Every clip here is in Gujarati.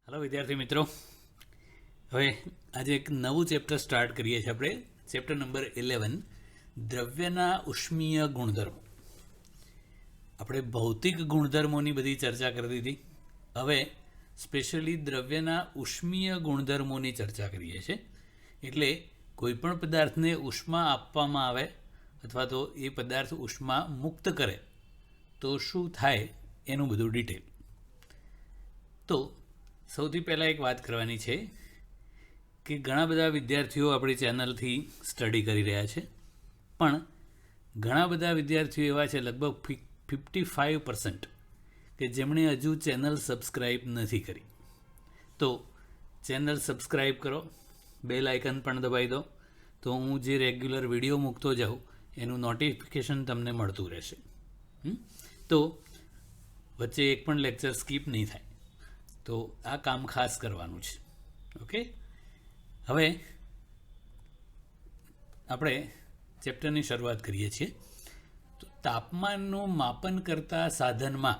हेलो विद्यार्थी मित्रों, હવે આજે એક નવું ચેપ્ટર સ્ટાર્ટ કરીએ છીએ આપણે. ચેપ્ટર નંબર 11, દ્રવ્યના ઉષ્મીય ગુણધર્મો. આપણે ભૌતિક ગુણધર્મોની બધી ચર્ચા કરી દીધી. હવે સ્પેશિયલી દ્રવ્યના ઉષ્મીય ગુણધર્મોની ચર્ચા કરીએ છીએ. એટલે કોઈપણ પદાર્થને ઉષ્મા આપવામાં આવે અથવા તો એ પદાર્થ ઉષ્મા મુક્ત કરે તો શું થાય એનું બધું ડિટેલ. તો સૌથી પહેલાં એક વાત કરવાની છે કે ઘણા બધા વિદ્યાર્થીઓ આપણી ચેનલથી સ્ટડી કરી રહ્યા છે, પણ ઘણા બધા વિદ્યાર્થીઓ એવા છે, લગભગ 55%, કે જેમણે હજુ ચેનલ સબસ્ક્રાઈબ નથી કરી. તો ચેનલ સબસ્ક્રાઈબ કરો, બેલ આઇકન પણ દબાવી દો, તો હું જે રેગ્યુલર વિડીયો મૂકતો જાઉં એનું નોટિફિકેશન તમને મળતું રહેશે. તો વચ્ચે એક પણ લેક્ચર સ્કીપ નહીં થાય. તો આ કામ ખાસ કરવાનું છે. ઓકે, હવે આપણે ચેપ્ટરની શરૂઆત કરીએ છીએ. તો તાપમાનનું માપન કરતા સાધનમાં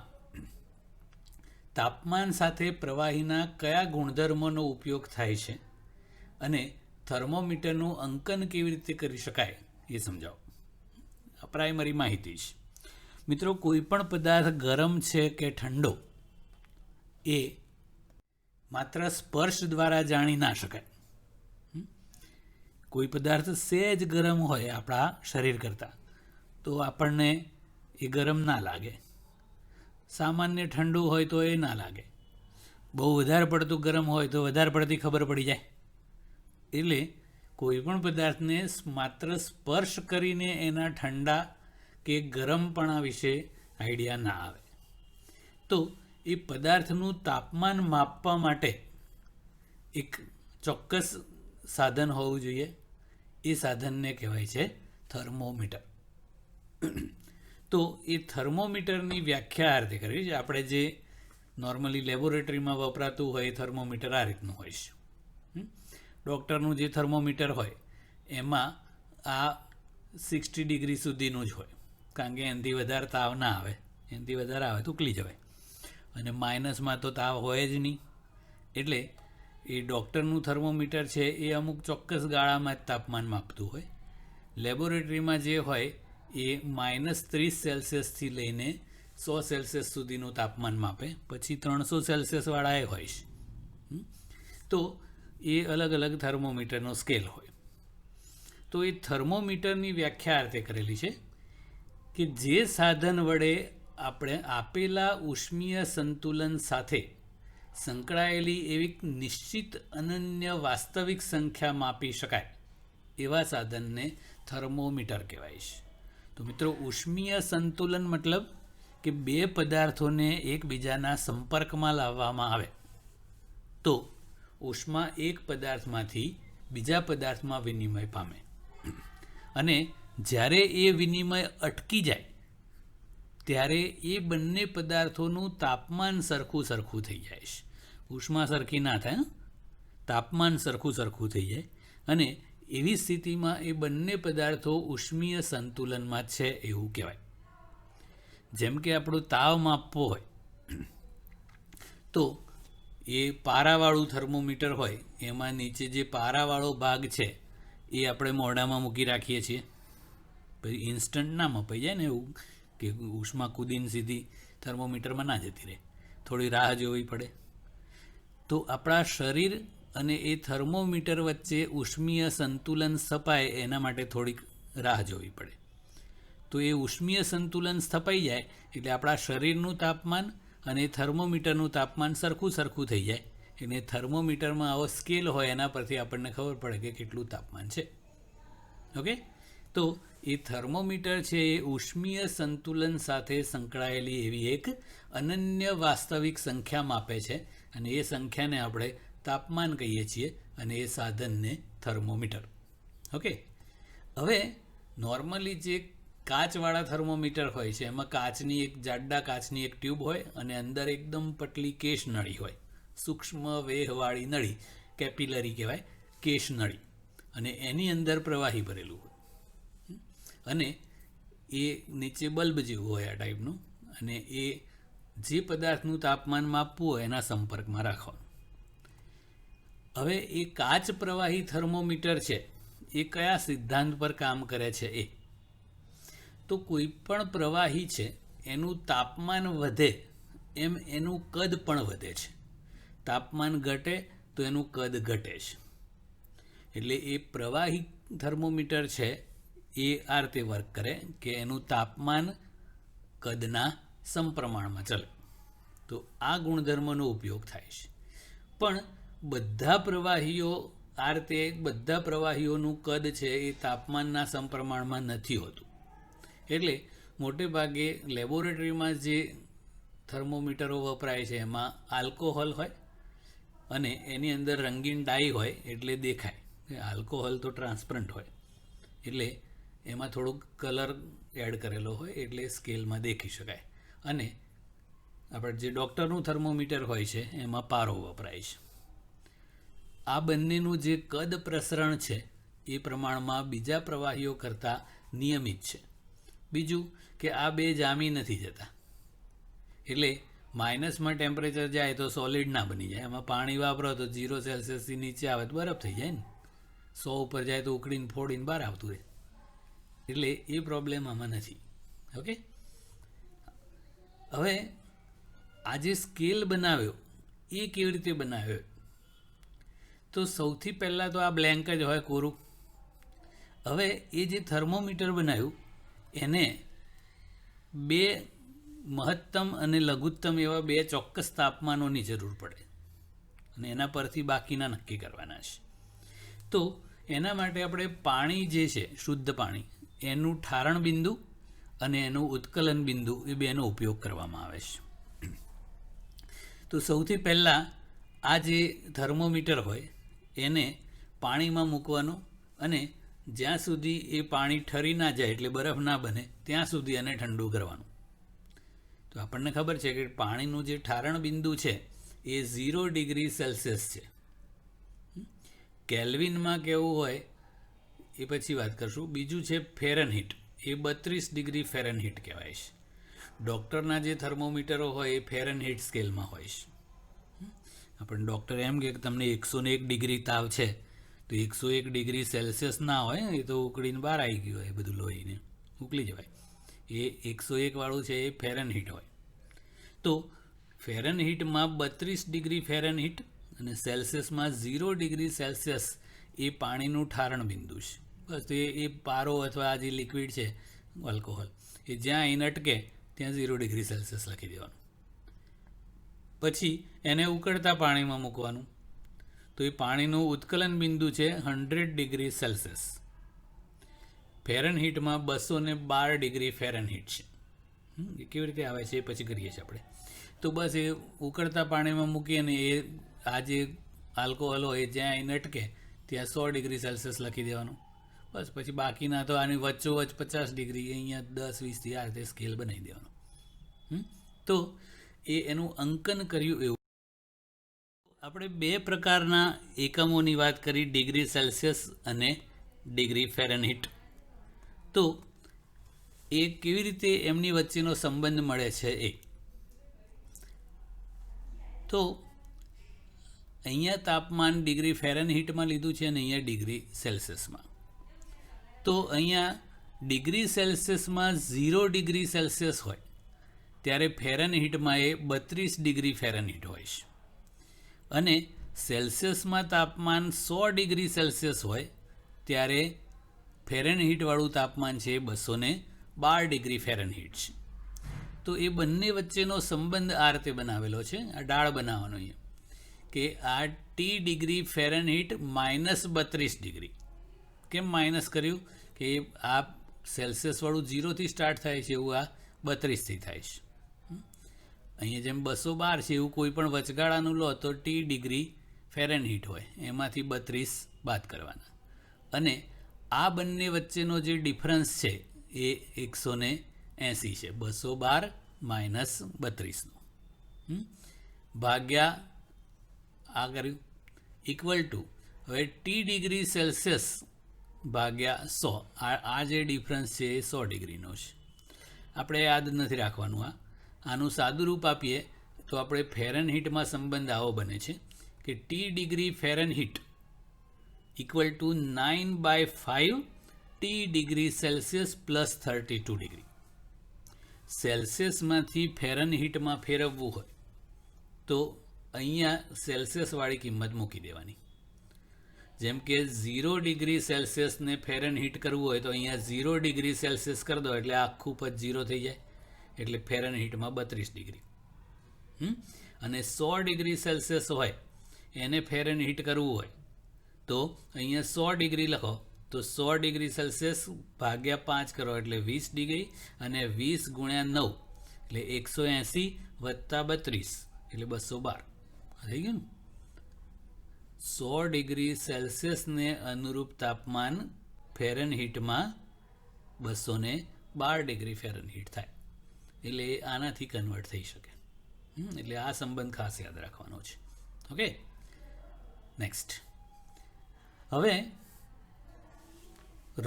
તાપમાન સાથે પ્રવાહીના કયા ગુણધર્મોનો ઉપયોગ થાય છે અને થર્મોમીટરનું અંકન કેવી રીતે કરી શકાય એ સમજાવો. આ પ્રાઇમરી માહિતી છે. મિત્રો, કોઈ પણ પદાર્થ ગરમ છે કે ઠંડો એ માત્ર સ્પર્શ દ્વારા જાણી ના શકાય. કોઈ પદાર્થ સહેજ ગરમ હોય આપણા શરીર કરતાં તો આપણને એ ગરમ ના લાગે. સામાન્ય ઠંડુ હોય તો એ ના લાગે. બહુ વધારે પડતું ગરમ હોય તો વધારે પડતી ખબર પડી જાય. એટલે કોઈ પણ પદાર્થને માત્ર સ્પર્શ કરીને એના ઠંડા કે ગરમપણા વિશે આઈડિયા ના આવે. તો એ પદાર્થનું તાપમાન માપવા માટે એક ચોક્કસ સાધન હોવું જોઈએ. એ સાધનને કહેવાય છે થર્મોમીટર. તો એ થર્મોમીટરની વ્યાખ્યા આ રીતે કરવી છે. આપણે જે નોર્મલી લેબોરેટરીમાં વપરાતું હોય એ થર્મોમીટર આ રીતનું હોય છે. ડૉક્ટરનું જે થર્મોમીટર હોય એમાં આ 60 ડિગ્રી સુધીનું જ હોય, કારણ કે એનાથી વધારે તાવ ના આવે. એનાથી વધારે આવે તો ઉકલી જવાય, અને માઇનસમાં તો તાવ હોય જ નહીં. એટલે એ ડૉક્ટરનું થર્મોમીટર છે એ અમુક ચોક્કસ ગાળામાં જ તાપમાન માપતું હોય. લેબોરેટરીમાં જે હોય એ -30 લઈને 100 સુધીનું તાપમાન માપે, પછી 300 વાળા એ હોય છે. તો એ અલગ અલગ થર્મોમીટરનો સ્કેલ હોય. તો એ થર્મોમીટરની વ્યાખ્યા આ રીતે કરેલી છે કે જે સાધન વડે આપણે આપેલા ઉષ્મીય સંતુલન સાથે સંકળાયેલી એવી નિશ્ચિત અનન્ય વાસ્તવિક સંખ્યા માપી શકાય એવા સાધનને થર્મોમીટર કહેવાય છે. તો મિત્રો, ઉષ્મીય સંતુલન મતલબ કે બે પદાર્થોને એકબીજાના સંપર્કમાં લાવવામાં આવે તો ઉષ્મા એક પદાર્થમાંથી બીજા પદાર્થમાં વિનિમય પામે, અને જ્યારે એ વિનિમય અટકી જાય ત્યારે એ બંને પદાર્થોનું તાપમાન સરખું થઈ જાય છે. ઉષ્મા સરખી ના થાય, તાપમાન સરખું થઈ જાય, અને એવી સ્થિતિમાં એ બંને પદાર્થો ઉષ્મીય સંતુલનમાં છે એવું કહેવાય. જેમ કે આપણો તાવ માપવો હોય તો એ પારાવાળું થર્મોમીટર હોય, એમાં નીચે જે પારાવાળો ભાગ છે એ આપણે મોઢામાં મૂકી રાખીએ છીએ. પછી ઇન્સ્ટન્ટ ના મપાઈ જાય ને, એવું કે ઉષ્મા કૂદીને સીધી થર્મોમીટરમાં ના જતી રહે, થોડી રાહ જોવી પડે. તો આપણા શરીર અને એ થર્મોમીટર વચ્ચે ઉષ્મીય સંતુલન સ્થપાય એના માટે થોડીક રાહ જોવી પડે. તો એ ઉષ્મીય સંતુલન સ્થપાઈ જાય એટલે આપણા શરીરનું તાપમાન અને થર્મોમીટરનું તાપમાન સરખું થઈ જાય. એટલે થર્મોમીટરમાં આવો સ્કેલ હોય, એના પરથી આપણને ખબર પડે કે કેટલું તાપમાન છે. ઓકે, તો એ થર્મોમીટર છે એ ઉષ્મીય સંતુલન સાથે સંકળાયેલી એવી એક અનન્ય વાસ્તવિક સંખ્યા માપે છે, અને એ સંખ્યાને આપણે તાપમાન કહીએ છીએ, અને એ સાધનને થર્મોમીટર. ઓકે, હવે નોર્મલી જે કાચવાળા થર્મોમીટર હોય છે એમાં જાડા કાચની એક ટ્યુબ હોય, અને અંદર એકદમ પતલી કેશ નળી હોય, સૂક્ષ્મ વેહવાળી નળી, કેપિલરી કહેવાય, કેશ નળી, અને એની અંદર પ્રવાહી ભરેલું હોય, અને એ નીચે બલ્બ જેવું હોય આ ટાઈપનું, અને એ જે પદાર્થનું તાપમાન માપવું હોય એના સંપર્કમાં રાખવાનું. હવે એ કાચ પ્રવાહી થર્મોમીટર છે એ કયા સિદ્ધાંત પર કામ કરે છે? તો કોઈ પણ પ્રવાહી છે એનું તાપમાન વધે એમ એનું કદ પણ વધે છે. તાપમાન ઘટે તો એનું કદ ઘટે છે. એટલે એ પ્રવાહી થર્મોમીટર છે એ આ રીતે વર્ક કરે કે એનું તાપમાન કદના સમપ્રમાણમાં ચલે. તો આ ગુણધર્મનો ઉપયોગ થાય છે. પણ બધા પ્રવાહીઓ આ રીતે બધા પ્રવાહીઓનું કદ છે એ તાપમાનના સમપ્રમાણમાં નથી હોતું. એટલે મોટે ભાગે લેબોરેટરીમાં જે થર્મોમીટરો વપરાય છે એમાં આલ્કોહોલ હોય અને એની અંદર રંગીન ડાઈ હોય એટલે દેખાય. આલ્કોહોલ તો ટ્રાન્સપરન્ટ હોય એટલે એમાં થોડુંક કલર એડ કરેલો હોય એટલે સ્કેલમાં દેખી શકાય. અને આપણે જે ડૉક્ટરનું થર્મોમીટર હોય છે એમાં પારો વપરાય છે. આ બંનેનું જે કદ પ્રસરણ છે એ પ્રમાણમાં બીજા પ્રવાહીઓ કરતાં નિયમિત છે. બીજું કે આ બે જામી નથી જતા. એટલે માઇનસમાં ટેમ્પરેચર જાય તો સોલિડ ના બની જાય. એમાં પાણી વાપરો તો 0 સેલ્સિયસથી નીચે આવે તો બરફ થઈ જાય ને. 100 ઉપર જાય તો ઉકળીને ફોડીને બહાર આવતું રહે. એટલે એ પ્રોબ્લેમ આમાં નથી. ઓકે, હવે આ જે સ્કેલ બનાવ્યો એ કેવી રીતે બનાવ્યો? તો સૌથી પહેલાં તો આ બ્લેન્ક જ હોય, કોરું. હવે એ જે થર્મોમીટર બનાવ્યું એને બે મહત્તમ અને લઘુત્તમ એવા બે ચોક્કસ તાપમાનોની જરૂર પડે અને એના પરથી બાકીના નક્કી કરવાના છે. તો એના માટે આપણે પાણી જે છે શુદ્ધ પાણી એનું ઠારણ બિંદુ અને એનું ઉત્કલન બિંદુ એ બેનો ઉપયોગ કરવામાં આવે છે. તો સૌથી પહેલાં આ જે થર્મોમીટર હોય એને પાણીમાં મૂકવાનું અને જ્યાં સુધી એ પાણી ઠરી ના જાય એટલે બરફ ના બને ત્યાં સુધી એને ઠંડુ કરવાનું. તો આપણને ખબર છે કે પાણીનું જે ઠારણ બિંદુ છે એ 0 ડિગ્રી સેલ્સિયસ છે. કેલ્વિનમાં કેવું હોય એ પછી વાત કરશું. બીજું છે ફેરનહીટ, એ 32 ડિગ્રી ફેરનહીટ કહેવાય છે. ડૉક્ટરના જે થર્મોમીટરો હોય એ ફેરનહીટ સ્કેલમાં હોય છે. આપણને ડૉક્ટર એમ કે તમને 101 ડિગ્રી તાવ છે તો 101 ડિગ્રી સેલ્સિયસ ના હોય, એ તો ઉકળીને બહાર આવી ગયું હોય, બધું લોહીને ઉકળી જવાય. એ 101 વાળું છે એ ફેરનહીટ હોય. તો ફેરનહીટમાં 32 ડિગ્રી ફેરનહીટ અને સેલ્સિયસમાં 0 ડિગ્રી સેલ્સિયસ એ પાણીનું ઠારણ બિંદુ છે. બસ તો એ પારો અથવા આ જે લિક્વિડ છે આલ્કોહોલ એ જ્યાં આવીને અટકે ત્યાં 0 ડિગ્રી સેલ્સિયસ લખી દેવાનું. પછી એને ઉકળતા પાણીમાં મૂકવાનું. તો એ પાણીનું ઉત્કલન બિંદુ છે 100 ડિગ્રી સેલ્સિયસ. ફેરનહીટમાં 212 ડિગ્રી ફેરનહીટ છે. એ કેવી રીતે આવે છે એ પછી કરીએ છીએ આપણે. તો બસ એ ઉકળતા પાણીમાં મૂકી અને એ આ જે આલ્કોહોલ હોય જ્યાં આવીને અટકે ત્યાં 100 ડિગ્રી સેલ્સિયસ લખી દેવાનું. બસ પછી બાકીના તો આની વચ્ચોવચ્ચ 50 ડિગ્રી, અહીંયા 10-20થી આ રીતે સ્કેલ બનાવી દેવાનું. તો એ એનું અંકન કર્યું એવું. આપણે બે પ્રકારના એકમોની વાત કરી, ડિગ્રી સેલ્સિયસ અને ડિગ્રી ફેરનહીટ. તો એ કેવી રીતે એમની વચ્ચેનો સંબંધ મળે છે એ. તો અહીંયા તાપમાન ડિગ્રી ફેરનહીટમાં લીધું છે અને અહીંયા ડિગ્રી સેલ્સિયસમાં. તો અહીંયા ડિગ્રી સેલ્સિયસમાં 0 ડિગ્રી સેલ્સિયસ હોય ત્યારે ફેરનહીટમાં એ 32 ડિગ્રી ફેરનહીટ હોય છે. અને સેલ્સિયસમાં તાપમાન 100 ડિગ્રી સેલ્સિયસ હોય ત્યારે ફેરનહીટવાળું તાપમાન છે 212 ડિગ્રી ફેરનહીટ છે. તો એ બંને વચ્ચેનો સંબંધ આ રીતે બનાવેલો છે. આ ડાળ બનાવવાનો અહીંયા કે આ ટી ડિગ્રી ફેરનહીટ -32 ડિગ્રી. કેમ માઇનસ કર્યું? કે આ સેલ્સિયસવાળું 0થી સ્ટાર્ટ થાય છે એવું આ 32થી થાય છે. અહીંયા જેમ 212 છે એવું કોઈ પણ વચગાળાનું લો તો ટી ડિગ્રી ફેરનહીટ હોય, એમાંથી 32 બાદ કરવાના. અને આ બંને વચ્ચેનો જે ડિફરન્સ છે એ 180 છે. 212 - 32 ભાગ્યા આ કર્યું ઇક્વલ ટુ હવે ટી ડિગ્રી સેલ્સિયસ ભાગ્યા 100. આ જે ડિફરન્સ છે એ 100 ડિગ્રીનો છે. આપણે યાદ નથી રાખવાનું. આનું સાદું રૂપ આપીએ તો આપણે ફેરનહીટમાં સંબંધ આવો બને છે કે T degree Fahrenheit equal to 9/5 T degree Celsius plus 32 degree. સેલ્સિયસમાંથી ફેરનહીટમાં ફેરવવું હોય તો અહીંયા સેલ્સિયસવાળી કિંમત મૂકી દેવાની. જેમ કે 0 ડિગ્રી સેલ્સિયસને ફેરનહીટ કરવું હોય તો અહીંયા 0 ડિગ્રી સેલ્સિયસ કરી દો એટલે આખું પદ 0 થઈ જાય, એટલે ફેરનહીટમાં 32 ડિગ્રી. અને 100 ડિગ્રી સેલ્સિયસ હોય એને ફેરનહીટ કરવું હોય તો અહીંયા 100 ડિગ્રી લખો તો 100 ડિગ્રી સેલ્સિયસ ભાગ્યા 5 કરો એટલે 20 ડિગ્રી, અને 20 ગુણ્યા 9 એટલે 180 વત્તા 32 એટલે 212 થઈ ગયું ને. 100 ડિગ્રી સેલ્સિયસને અનુરૂપ તાપમાન ફેરનહીટમાં 212 ડિગ્રી ફેરનહીટ થાય, એટલે આનાથી કન્વર્ટ થઈ શકે. એટલે આ સંબંધ ખાસ યાદ રાખવાનો છે. Okay, next. હવે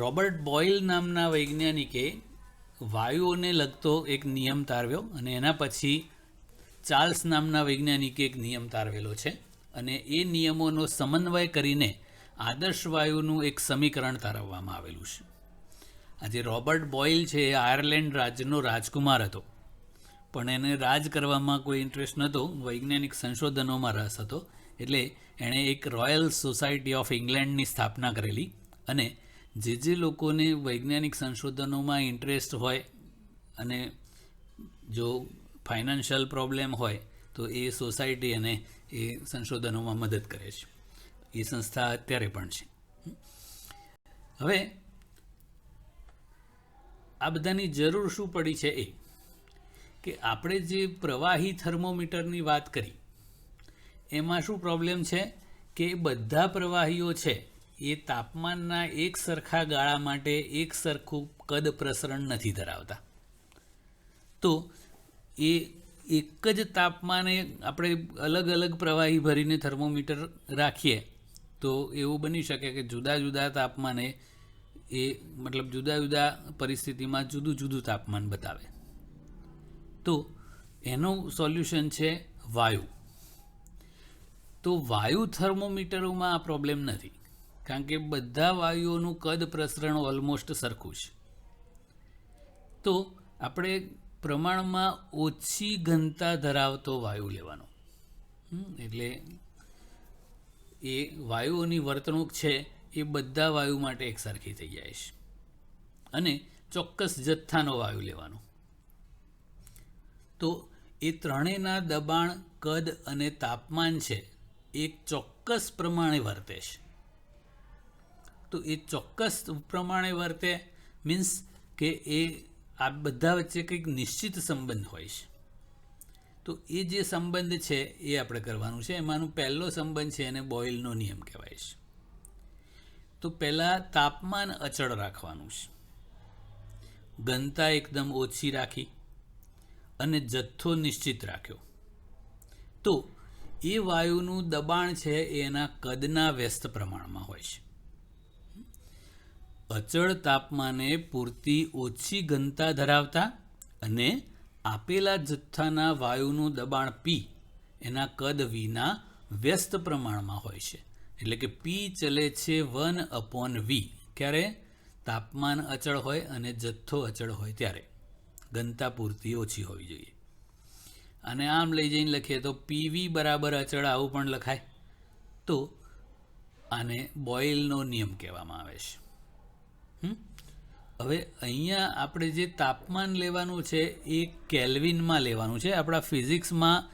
રોબર્ટ બોઇલ નામના વૈજ્ઞાનિકે વાયુઓને લગતો એક નિયમ તારવ્યો, અને એના પછી ચાર્લ્સ નામના વૈજ્ઞાનિકે એક નિયમ તારવેલો છે, અને એ નિયમોનો સમન્વય કરીને આદર્શ વાયુનું એક સમીકરણ તારવવામાં આવેલું છે. આજે રોબર્ટ બોઇલ છે એ આયર્લેન્ડ રાજ્યનો રાજકુમાર હતો, પણ એને રાજ કરવામાં કોઈ ઇન્ટરેસ્ટ નહોતો, વૈજ્ઞાનિક સંશોધનોમાં રસ હતો, એટલે એણે એક રોયલ સોસાયટી ઓફ ઇંગ્લેન્ડની સ્થાપના કરેલી. અને જે લોકોને વૈજ્ઞાનિક સંશોધનોમાં ઇન્ટરેસ્ટ હોય અને જો ફાઇનાન્શિયલ પ્રોબ્લેમ હોય તો એ સોસાયટી અને એ સંશોધનોમાં મદદ કરે છે. એ સંસ્થા અત્યારે પણ છે. હવે આ બધાની જરૂર શું પડી છે એ કે આપણે જે પ્રવાહી થર્મોમીટરની વાત કરી એમાં શું પ્રોબ્લેમ છે કે બધા પ્રવાહીઓ છે એ તાપમાનના એક સરખા ગાળા માટે એક સરખું કદ પ્રસરણ નથી ધરાવતા. તો એ એક જ તાપમાને આપણે અલગ અલગ પ્રવાહી ભરીને થર્મોમીટર રાખીએ તો એવું બની શકે કે જુદા જુદા તાપમાને એ મતલબ જુદા જુદા પરિસ્થિતિમાં જુદું જુદું તાપમાન બતાવે. તો એનું સોલ્યુશન છે વાયુ. તો વાયુ થર્મોમીટરોમાં આ પ્રોબ્લેમ નથી, કારણ કે બધા વાયુઓનું કદ પ્રસરણ ઓલમોસ્ટ સરખું છે. તો આપણે પ્રમાણમાં ઓછી ઘનતા ધરાવતો વાયુ લેવાનો, એટલે એ વાયુઓની વર્તણૂક છે એ બધા વાયુ માટે એકસરખી થઈ જાય છે, અને ચોક્કસ જથ્થાનો વાયુ લેવાનો. તો એ ત્રણેયના દબાણ, કદ અને તાપમાન છે એક ચોક્કસ પ્રમાણે વર્તે છે. તો એ ચોક્કસ પ્રમાણે વર્તે મીન્સ કે એ આ બધા વચ્ચે કંઈક નિશ્ચિત સંબંધ હોય છે. તો એ જે સંબંધ છે એ આપણે કરવાનું છે. એમાંનો પહેલો સંબંધ છે એને બોઇલનો નિયમ કહેવાય છે. તો પહેલાં તાપમાન અચળ રાખવાનું છે, ઘનતા એકદમ ઓછી રાખી અને જથ્થો નિશ્ચિત રાખ્યો. તો એ વાયુનું દબાણ છે એ એના કદના વ્યસ્ત પ્રમાણમાં હોય છે. અચળ તાપમાને પૂરતી ઓછી ઘનતા ધરાવતા અને આપેલા જથ્થાના વાયુનું દબાણ પી એના કદ વિના વ્યસ્ત પ્રમાણમાં હોય છે. એટલે કે પી ચલે છે 1/v. ક્યારે? તાપમાન અચળ હોય અને જથ્થો અચળ હોય ત્યારે. ઘનતા પૂરતી ઓછી હોવી જોઈએ. અને આમ લઈ જઈને લખીએ તો પીવી બરાબર અચળ, આવું પણ લખાય. તો આને બોઇલનો નિયમ કહેવામાં આવે છે. હવે અહીંયા આપણે જે તાપમાન લેવાનું છે એ કેલ્વિનમાં લેવાનું છે. આપણા ફિઝિક્સમાં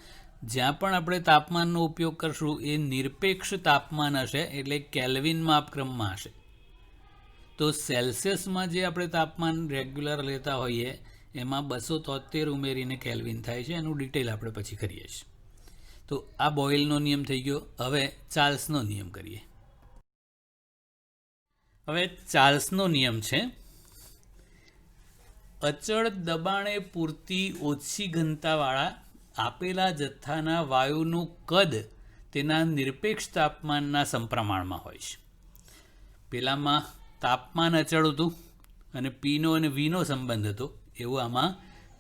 જ્યાં પણ આપણે તાપમાનનો ઉપયોગ કરશું એ નિરપેક્ષ તાપમાન હશે, એટલે કેલ્વિન માપક્રમમાં હશે. તો સેલ્સિયસમાં જે આપણે તાપમાન રેગ્યુલર લેતા હોઈએ એમાં 273 ઉમેરીને કેલ્વિન થાય છે. એનું ડિટેલ આપણે પછી કરીએ છીએ. તો આ બોઇલનો નિયમ થઈ ગયો. હવે ચાર્લ્સનો નિયમ કરીએ. હવે ચાર્લ્સનો નિયમ છે, અચળ દબાણે પૂરતી ઓછી ઘનતાવાળા આપેલા જથ્થાના વાયુનું કદ તેના નિરપેક્ષ તાપમાનના સમપ્રમાણમાં હોય છે. પેલામાં તાપમાન અચળ હતું અને પીનો અને વીનો સંબંધ હતો, એવું આમાં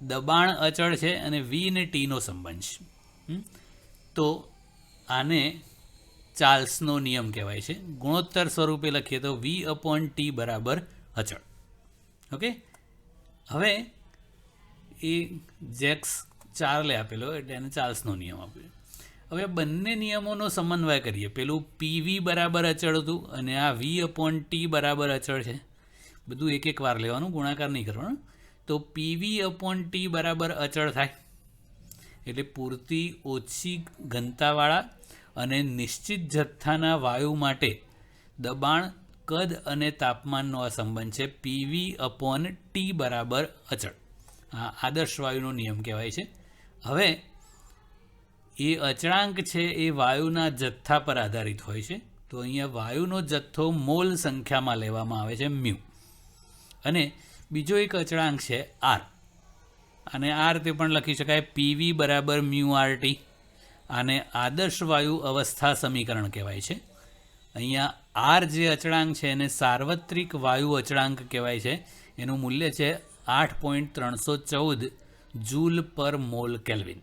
દબાણ અચળ છે અને વી અને ટીનો સંબંધ છે. તો આને ચાર્લ્સનો નિયમ કહેવાય છે. ગુણોત્તર સ્વરૂપે લખીએ તો V/T બરાબર અચળ. ઓકે, હવે એ જેક્સ ચાર્લે આપેલો એટલે એને ચાર્લ્સનો નિયમ આપ્યો. હવે બંને નિયમોનો સમન્વય કરીએ. પેલું PV બરાબર અચળ હતું અને આ V/T બરાબર અચળ છે. બધું એક એક વાર લેવાનું, ગુણાકાર નહીં કરવાનો. તો PV/T બરાબર અચળ થાય એટલે પૂરતી ઓછી ઘનતાવાળા અને નિશ્ચિત જથ્થાના વાયુ માટે દબાણ, કદ અને તાપમાનનો આ સંબંધ છે. PV/T બરાબર અચળ. આ આદર્શ વાયુનો નિયમ કહેવાય છે. હવે એ અચળાંક છે એ વાયુના જથ્થા પર આધારિત હોય છે. તો અહીંયા વાયુનો જથ્થો મોલ સંખ્યામાં લેવામાં આવે છે મ્યુ. અને બીજો એક અચળાંક છે આર. અને આ રીતે પણ લખી શકાય PV બરાબર μRT. આને આદર્શ વાયુ અવસ્થા સમીકરણ કહેવાય છે. અહીંયા આર જે અચળાંક છે એને સાર્વત્રિક વાયુ અચળાંક કહેવાય છે. એનું મૂલ્ય છે 8.314 જૂલ પર મોલ કેલ્વિન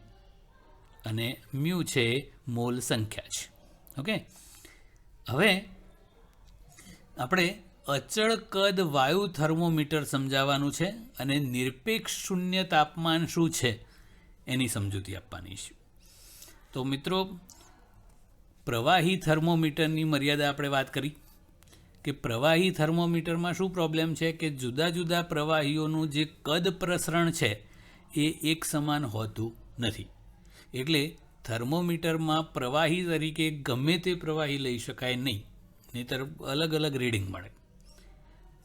અને મ્યુ છે મોલ સંખ્યા છે. ઓકે, હવે આપણે અચળ કદ વાયુ થર્મોમીટર સમજાવવાનું છે અને નિરપેક્ષ શૂન્ય તાપમાન શું છે એની સમજૂતી આપવાની છે. તો મિત્રો, પ્રવાહી થર્મોમીટરની મર્યાદા આપણે વાત કરી કે પ્રવાહી થર્મોમીટરમાં શું પ્રોબ્લેમ છે કે જુદા જુદા પ્રવાહીઓનું જે કદ પ્રસરણ છે એ એક સમાન હોતું નથી. એટલે થર્મોમીટરમાં પ્રવાહી તરીકે ગમે તે પ્રવાહી લઈ શકાય નહીં, નહીંતર અલગ અલગ રીડિંગ મળે.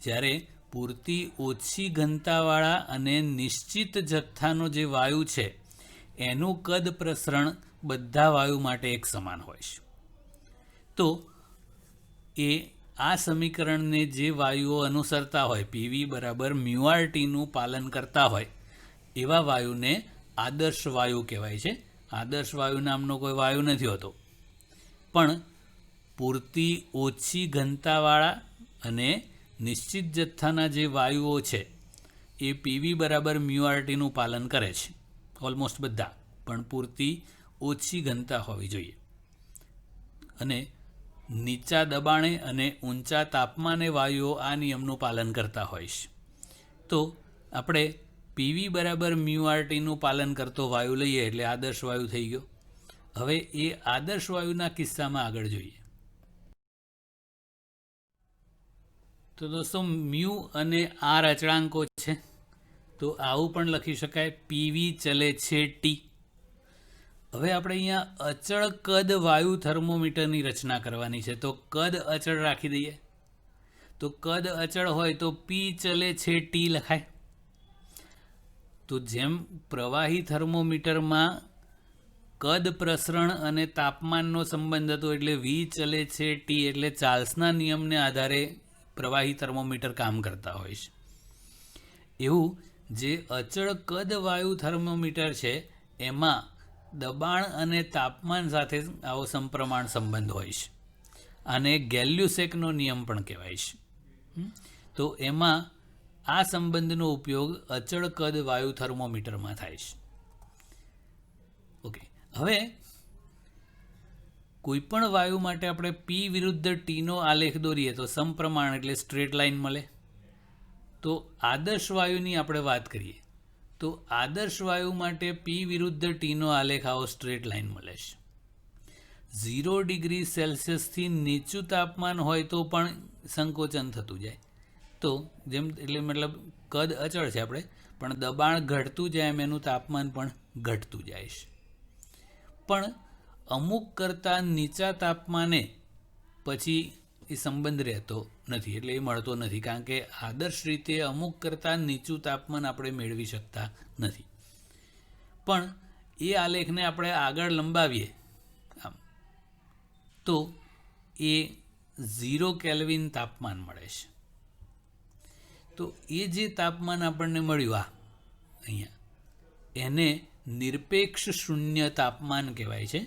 જ્યારે પૂરતી ઓછી ઘનતાવાળા અને નિશ્ચિત જથ્થાનો જે વાયુ છે એનું કદ પ્રસરણ બધા વાયુ માટે એક સમાન હોય છે. તો એ આ સમીકરણને જે વાયુઓ અનુસરતા હોય, PV બરાબર μRTનું પાલન કરતા હોય એવા વાયુને આદર્શ વાયુ કહેવાય છે. આદર્શ વાયુ નામનો કોઈ વાયુ નથી હોતો, પણ પૂરતી ઓછી ઘનતાવાળા અને નિશ્ચિત જથ્થાના જે વાયુઓ છે એ PV બરાબર μRTનું પાલન કરે છે. ઓલમોસ્ટ બધા, પણ પૂરતી ઓછી ઘનતા હોવી જોઈએ. અને નીચા દબાણે અને ઊંચા તાપમાને વાયુઓ આ નિયમનું પાલન કરતા હોય છે. તો આપણે PV બરાબર μRTનું પાલન કરતો વાયુ લઈએ એટલે આદર્શ વાયુ થઈ ગયો. હવે એ આદર્શ વાયુના કિસ્સામાં આગળ જોઈએ. તો દોસ્તો, મ્યુ અને આર અચળાંકો છે. તો આવું પણ લખી શકાય PV ચલે છે T. હવે આપણે અહીંયા અચળ કદ વાયુ થર્મોમીટરની રચના કરવાની છે. તો કદ અચળ રાખી દઈએ. તો કદ અચળ હોય તો P ચલે છે T લખાય. તો જેમ પ્રવાહી થર્મોમીટરમાં કદ પ્રસરણ અને તાપમાનનો સંબંધ હતો એટલે V ચલે છે T, એટલે ચાર્લ્સના નિયમને આધારે પ્રવાહી થર્મોમીટર કામ કરતા હોય છે. એવું જે અચળ કદ વાયુ થર્મોમીટર છે એમાં દબાણ અને તાપમાન સાથે આવો સમપ્રમાણ સંબંધ હોય છે. આને ગેલ્યુસેકનો નિયમ પણ કહેવાય છે. તો એમાં આ સંબંધનો ઉપયોગ અચળ કદ વાયુ થર્મોમીટરમાં થાય છે. ઓકે, હવે કોઈપણ વાયુ માટે આપણે P વિરુદ્ધ Tનો આલેખ દોરીએ તો સમપ્રમાણ એટલે સ્ટ્રેટ લાઇન મળે. તો આદર્શ વાયુની આપણે વાત કરીએ તો આદર્શ વાયુ માટે P વિરુદ્ધ Tનો આલેખ આવો સ્ટ્રેટ લાઇન મળે છે. 0 ડિગ્રી સેલ્સિયસથી નીચું તાપમાન હોય તો પણ સંકોચન થતું જાય. તો જેમ એટલે મતલબ કદ અચળ છે આપણે, પણ દબાણ ઘટતું જાય એમ એનું તાપમાન પણ ઘટતું જાય છે. પણ અમુક કરતાં નીચા તાપમાને પછી એ સંબંધ રહેતો નથી, એટલે એ મળતો નથી. કારણ કે આદર્શ રીતે અમુક કરતાં નીચું તાપમાન આપણે મેળવી શકતા નથી. પણ એ આલેખને આપણે આગળ લંબાવીએ આમ તો એ 0 કેલ્વિન તાપમાન મળે છે. તો એ જે તાપમાન આપણને મળ્યું અહીંયા, એને નિરપેક્ષ શૂન્ય તાપમાન કહેવાય છે.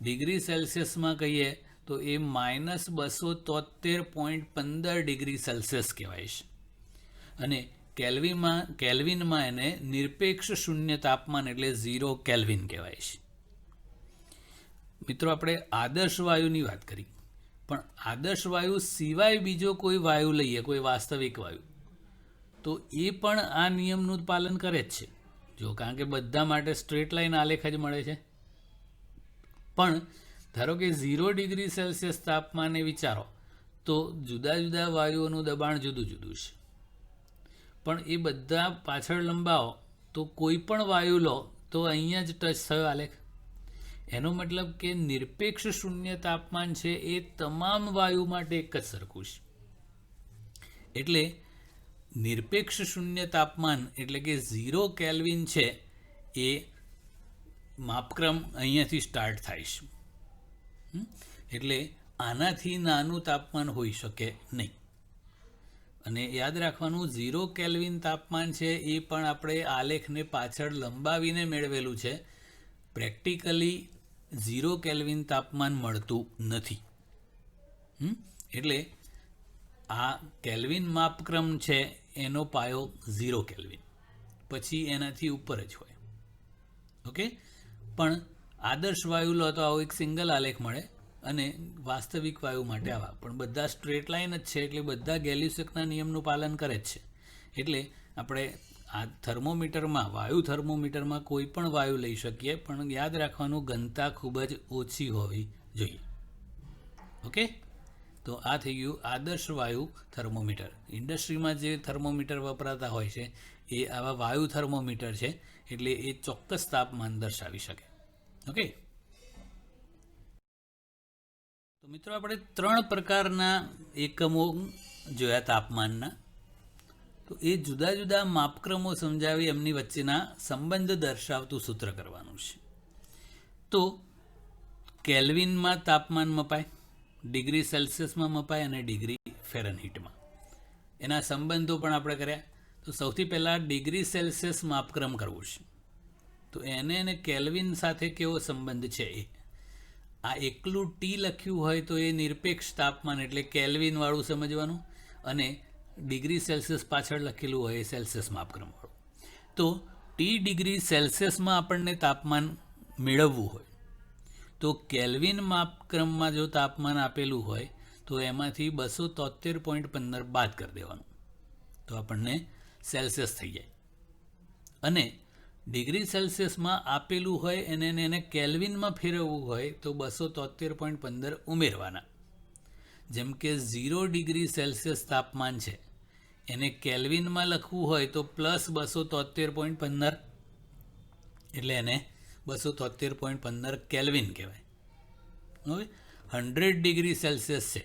ડિગ્રી સેલ્સિયસમાં કહીએ તો એ -273.15 ડિગ્રી સેલ્સિયસ કહેવાય છે. અને કેલ્વિનમાં એને નિરપેક્ષ શૂન્ય તાપમાન એટલે 0 કેલ્વિન કહેવાય છે. મિત્રો આપણે આદર્શ વાયુની વાત કરી, પણ આદર્શ વાયુ સિવાય બીજો કોઈ વાયુ લઈએ, કોઈ વાસ્તવિક વાયુ, તો એ પણ આ નિયમનું પાલન કરે જ છે. જો કારણ કે બધા માટે સ્ટ્રેટ લાઈન આલેખ જ મળે છે. પણ ધારો કે 0 ડિગ્રી સેલ્સિયસ તાપમાને વિચારો તો જુદા જુદા વાયુઓનું દબાણ જુદું જુદું છે. પણ એ બધા પાછળ લંબાવો તો કોઈ પણ વાયુ લો તો અહીંયા જ ટચ થયો આલેખ. એનો મતલબ કે નિરપેક્ષ શૂન્ય તાપમાન છે એ તમામ વાયુ માટે એક જ સરખું છે. એટલે નિરપેક્ષ શૂન્ય તાપમાન એટલે કે 0 કેલ્વિન છે એ માપક્રમ અહીંયાથી સ્ટાર્ટ થાય છે. એટલે આનાથી નાનું તાપમાન હોઈ શકે નહીં. અને યાદ રાખવાનું 0 કેલ્વિન તાપમાન છે એ પણ આપણે આલેખને પાછળ લંબાવીને મેળવેલું છે. પ્રેક્ટિકલી 0 કેલ્વિન તાપમાન મળતું નથી. એટલે આ કેલ્વિન માપક્રમ છે એનો પાયો 0 કેલ્વિન, પછી એનાથી ઉપર જ હોય. ઓકે, પણ આદર્શ વાયુ લો તો આવો એક સિંગલ આલેખ મળે અને વાસ્તવિક વાયુ માટે આવા, પણ બધા સ્ટ્રેટ લાઈન જ છે એટલે બધા ગેલ્યુસેકના નિયમનું પાલન કરે જ છે. એટલે આપણે આ થર્મોમીટરમાં, વાયુ થર્મોમીટરમાં કોઈ પણ વાયુ લઈ શકીએ, પણ યાદ રાખવાનું ઘનતા ખૂબ જ ઓછી હોવી જોઈએ. ઓકે, તો આ થઈ ગયું આદર્શ વાયુ થર્મોમીટર. ઇન્ડસ્ટ્રીમાં જે થર્મોમીટર વપરાતા હોય છે એ આવા વાયુ થર્મોમીટર છે, એટલે એ ચોક્કસ તાપમાન દર્શાવી શકે. ઓકે, તો મિત્રો આપણે 3 પ્રકારના એકમો જોયા તાપમાનના. તો એ જુદા જુદા માપક્રમો સમજાવી એમની વચ્ચેના સંબંધ દર્શાવતું સૂત્ર કરવાનું છે. તો કેલ્વિનમાં તાપમાન મપાય, ડિગ્રી સેલ્સિયસમાં મપાય અને ડિગ્રી ફેરનહીટમાં. એના સંબંધો પણ આપણે કર્યા. તો સૌથી પહેલાં ડિગ્રી સેલ્સિયસ માપક્રમ કરવું છે. તો એને કેલ્વિન સાથે કેવો સંબંધ છે એ, આ એકલું ટી લખ્યું હોય તો એ નિરપેક્ષ તાપમાન એટલે કેલ્વિનવાળું સમજવાનું, અને ડિગ્રી સેલ્સિયસ પાછળ લખેલું હોય એ સેલ્સિયસ માપક્રમવાળું. તો ટી ડિગ્રી સેલ્સિયસમાં આપણને તાપમાન મેળવવું હોય તો કેલ્વિન માપક્રમમાં જો તાપમાન આપેલું હોય તો એમાંથી 273.15 બાદ કરી દેવાનું, તો આપણને સેલ્સિયસ થઈ જાય. અને ડિગ્રી સેલ્સિયસમાં આપેલું હોય એને કેલ્વિનમાં ફેરવવું હોય તો 273.15 ઉમેરવાના. જેમ કે 0 ડિગ્રી સેલ્સિયસ તાપમાન છે એને કેલ્વિનમાં લખવું હોય તો +273.15, એટલે એને 273.15 કેલ્વિન કહેવાય. હવે 100 ડિગ્રી સેલ્સિયસ છે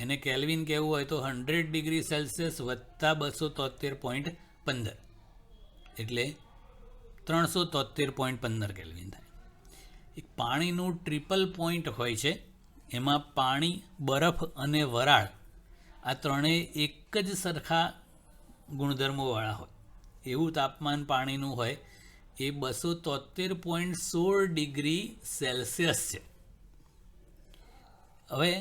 એને કેલ્વિન કહેવું હોય તો 100 ડિગ્રી સેલ્સિયસ વત્તા 273.15 એટલે 373.15 કેલ્વિન થાય. એક પાણીનું ટ્રિપલ પોઈન્ટ હોય છે, એમાં પાણી, બરફ અને વરાળ આ ત્રણેય એક જ સરખા ગુણધર્મોવાળા હોય એવું તાપમાન પાણીનું હોય એ 273.16 ડિગ્રી સેલ્સિયસ છે. હવે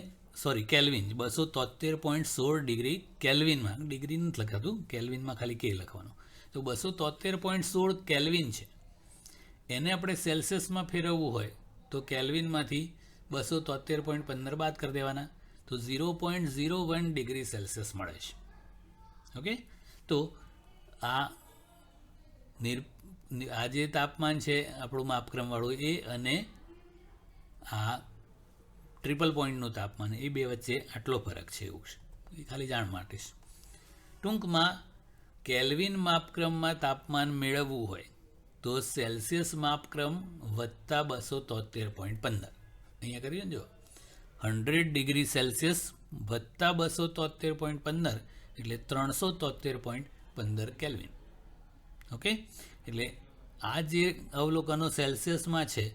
કેલ્વિન 273.16 ડિગ્રી કેલ્વિનમાં, ડિગ્રી નથી લખાતું, કેલ્વિનમાં ખાલી કે લખવાનું. તો 273.16 કેલ્વિન છે, એને આપણે સેલ્સિયસમાં ફેરવવું હોય તો કેલ્વિનમાંથી 273.15 બાદ કરી દેવાના, તો 0.01 ડિગ્રી સેલ્સિયસ મળે છે. ઓકે, તો આ જે તાપમાન છે આપણું માપક્રમવાળું એ અને આ ટ્રિપલ પોઈન્ટનું તાપમાન એ બે વચ્ચે આટલો ફરક છે, એવું છે. એ ખાલી જાણ માટે છે. ટૂંકમાં કેલ્વિન માપક્રમમાં તાપમાન મેળવવું હોય તો સેલ્સિયસ માપક્રમ વત્તા 273.15. અહીંયા કરીએ ને, જો 100 ડિગ્રી સેલ્સિયસ વત્તા 273.15 એટલે 373.15 કેલ્વિન. ઓકે, એટલે આ જે અવલોકનો સેલ્સિયસમાં છે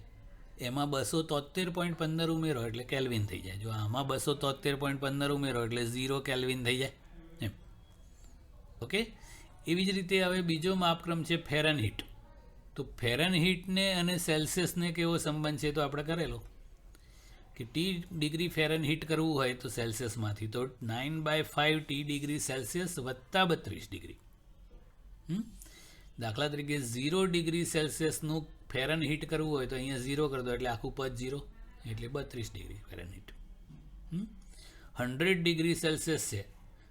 એમાં 273.15 ઉમેરો એટલે કેલ્વિન થઈ જાય. જો આમાં 273.15 ઉમેરો એટલે 0 કેલ્વિન થઈ જાય એમ. ઓકે, એવી જ રીતે હવે બીજો માપક્રમ છે ફેરનહીટ. તો ફેરનહીટને અને સેલ્સિયસને કેવો સંબંધ છે તો આપણે કરેલો કે ટી ડિગ્રી ફેરનહીટ કરવું હોય તો સેલ્સિયસમાંથી તો 9/5 ટી ડિગ્રી સેલ્સિયસ વત્તા 32 ડિગ્રી. દાખલા તરીકે 0 ડિગ્રી સેલ્સિયસનું ફેરનહીટ કરવું હોય તો અહીંયા 0 કરી દો એટલે આખું પદ 0, એટલે 32 ડિગ્રી ફેરનહીટ. 100 ડિગ્રી સેલ્સિયસ છે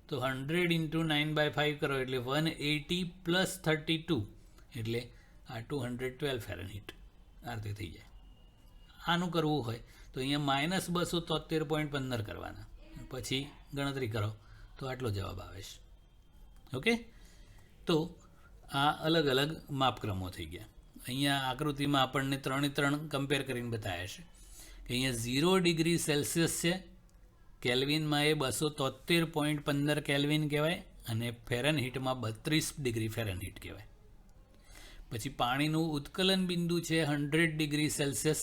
તો 100 × 9/5 કરો એટલે 180 + 32 એટલે આ 212 ફેરનહીટ. આ રીતે થઈ જાય. આનું કરવું હોય તો અહીંયા -273.15 કરવાના, પછી ગણતરી કરો તો આટલો જવાબ આવે છે. ઓકે, તો આ અલગ અલગ માપક્રમો થઈ ગયા. અહીંયા આકૃતિમાં આપણને 3 કમ્પેર કરીને બતાવ્યા છે કે અહીંયા 0 ડિગ્રી સેલ્સિયસ છે, કેલ્વિનમાં એ 273.15 કેલ્વિન કહેવાય અને ફેરનહીટમાં 32 ડિગ્રી ફેરનહીટ કહેવાય. પછી પાણીનું ઉત્કલન બિંદુ છે 100 ડિગ્રી સેલ્સિયસ,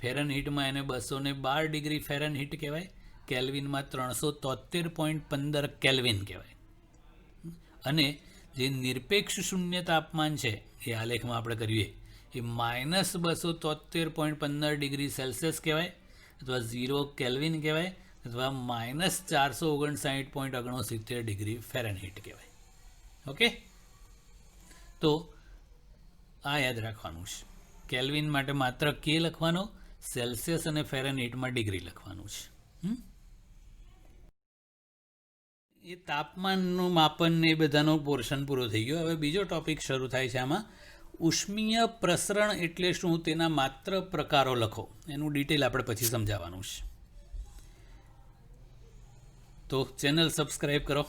ફેરનહીટમાં એને 212 ડિગ્રી ફેરનહીટ કહેવાય, કેલ્વિનમાં 373.15 કેલ્વિન કહેવાય. અને જે નિરપેક્ષ શૂન્ય તાપમાન છે એ આલેખમાં આપણે કરીએ એ -273.15 ડિગ્રી સેલ્સિયસ કહેવાય અથવા 0 કેલ્વિન કહેવાય અથવા -459.69 ડિગ્રી ફેરનહીટ કહેવાય. ઓકે, તો આ યાદ રાખવાનું છે. કેલ્વિન માટે માત્ર કે લખવાનો, સેલ્સિયસ અને ફેરનહીટમાં ડિગ્રી લખવાનું છે. એ તાપમાનનું માપન ને એ બધાનો પોર્શન પૂરો થઈ ગયો. હવે બીજો ટોપિક શરૂ થાય છે આમાં, ઉષ્મીય પ્રસરણ એટલે શું, તેના માત્ર પ્રકારો લખો. એનું ડિટેલ આપણે પછી સમજાવવાનું છે. તો ચેનલ સબસ્ક્રાઈબ કરો,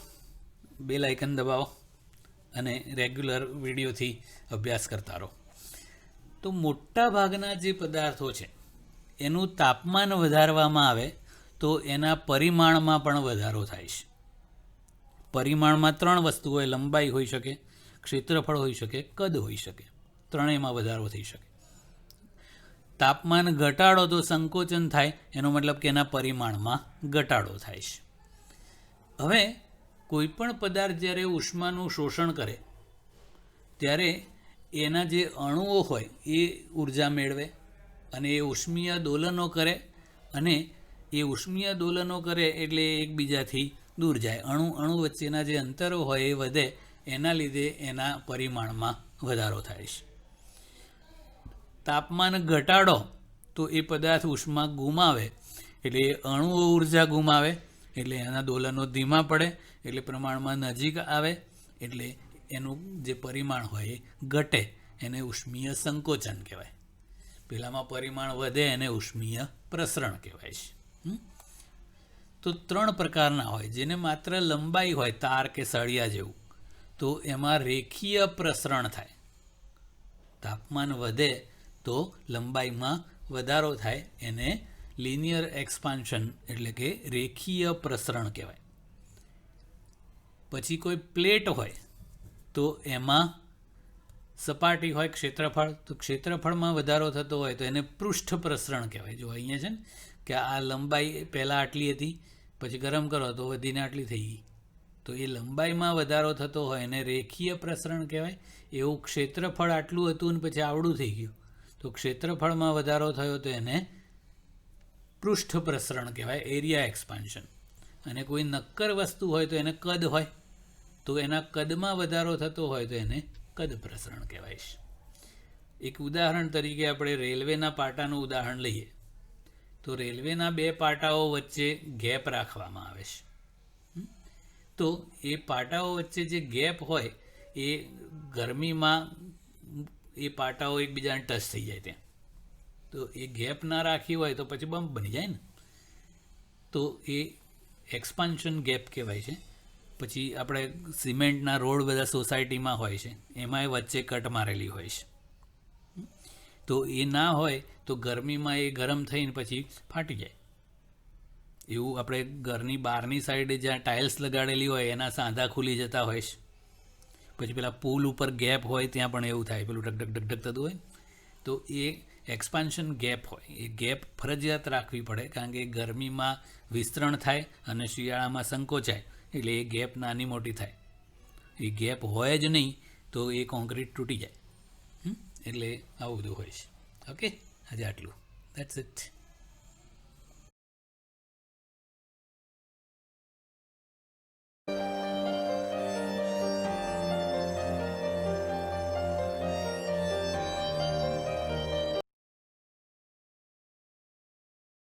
બેલ આઇકન દબાવો અને રેગ્યુલર વિડીયોથી અભ્યાસ કરતા રહો. તો મોટા ભાગના જે પદાર્થો છે એનું તાપમાન વધારવામાં આવે તો એના પરિમાણમાં પણ વધારો થાય છે. પરિમાણમાં 3 વસ્તુ હોય, લંબાઈ હોઈ શકે, ક્ષેત્રફળ હોઈ શકે, કદ હોઈ શકે. ત્રણેયમાં વધારો થઈ શકે. તાપમાન ઘટાડો તો સંકોચન થાય, એનો મતલબ કે એના પરિમાણમાં ઘટાડો થાય છે. હવે કોઈ પણ પદાર્થ જ્યારે ઉષ્માનું શોષણ કરે ત્યારે એના જે અણુઓ હોય એ ઉર્જા મેળવે અને એ ઉષ્મીય દોલનો કરે, અને એ ઉષ્મીય દોલનો કરે એટલે એકબીજાથી દૂર જાય. અણુ વચ્ચેના જે અંતરો હોય એ વધે, એના લીધે એના પરિમાણમાં વધારો થાય છે. તાપમાન ઘટાડો તો એ પદાર્થ ઉષ્મા ગુમાવે એટલે અણુઓ ઉર્જા ગુમાવે એટલે એના દોલનો ધીમા પડે એટલે પ્રમાણમાં નજીક આવે એટલે એનું જે પરિમાણ હોય એ ઘટે, એને ઉષ્મીય સંકોચન કહેવાય. પેલામાં પરિમાણ વધે એને ઉષ્મીય પ્રસરણ કહેવાય છે. તો 3 પ્રકારના હોય. જેને માત્ર લંબાઈ હોય, તાર કે સળિયા જેવું, તો એમાં રેખીય પ્રસરણ થાય. તાપમાન વધે તો લંબાઈમાં વધારો થાય, એને લિનિયર એક્સપાન્શન એટલે કે રેખીય પ્રસરણ કહેવાય. પછી કોઈ પ્લેટ હોય તો એમાં સપાટી હોય, ક્ષેત્રફળ, તો ક્ષેત્રફળમાં વધારો થતો હોય તો એને પૃષ્ઠ પ્રસરણ કહેવાય. જો અહીંયા છે ને કે આ લંબાઈ પહેલાં આટલી હતી, પછી ગરમ કરો તો વધીને આટલી થઈ ગઈ, તો એ લંબાઈમાં વધારો થતો હોય એને રેખીય પ્રસરણ કહેવાય. એવું ક્ષેત્રફળ આટલું હતું અને પછી આવડું થઈ ગયું તો ક્ષેત્રફળમાં વધારો થયો તો એને પૃષ્ઠ પ્રસરણ કહેવાય, એરિયા એક્સપાન્શન. અને કોઈ નક્કર વસ્તુ હોય તો એને કદ હોય, તો એના કદમાં વધારો થતો હોય તો એને કદ પ્રસરણ કહેવાય છે. એક ઉદાહરણ તરીકે આપણે રેલવેના પાટાનું ઉદાહરણ લઈએ તો રેલવેના 2 પાટાઓ વચ્ચે ગેપ રાખવામાં આવે છે. તો એ પાટાઓ વચ્ચે જે ગેપ હોય એ ગરમીમાં એ પાટાઓ એકબીજાને ટચ થઈ જાય ત્યાં. તો એ ગેપ ના રાખી હોય તો પછી બમ્પ બની જાય ને, તો એ એક્સપાન્શન ગેપ કહેવાય છે. પછી આપણે સિમેન્ટના રોડ બધા સોસાયટીમાં હોય છે, એમાં વચ્ચે કટ મારેલી હોય છે. તો એ ના હોય તો ગરમીમાં એ ગરમ થઈને પછી ફાટી જાય. એવું આપણે ઘરની બહારની સાઈડે જ્યાં ટાઇલ્સ લગાડેલી હોય એના સાંધા ખુલી જતા હોય છે. પછી પેલા પુલ ઉપર ગેપ હોય ત્યાં પણ એવું થાય, પેલું ઢક ઢક ઢક થતું હોય. તો એ એક્સપાન્શન ગેપ હોય, એ ગેપ ફરજિયાત રાખવી પડે કારણ કે ગરમીમાં વિસ્તરણ થાય અને શિયાળામાં સંકોચાય એટલે એ ગેપ નાની મોટી થાય. એ ગેપ હોય જ નહીં તો એ કોન્ક્રીટ તૂટી જાય. એટલે આવું બધું હોય છે. ઓકે, આજે આટલું. That's it.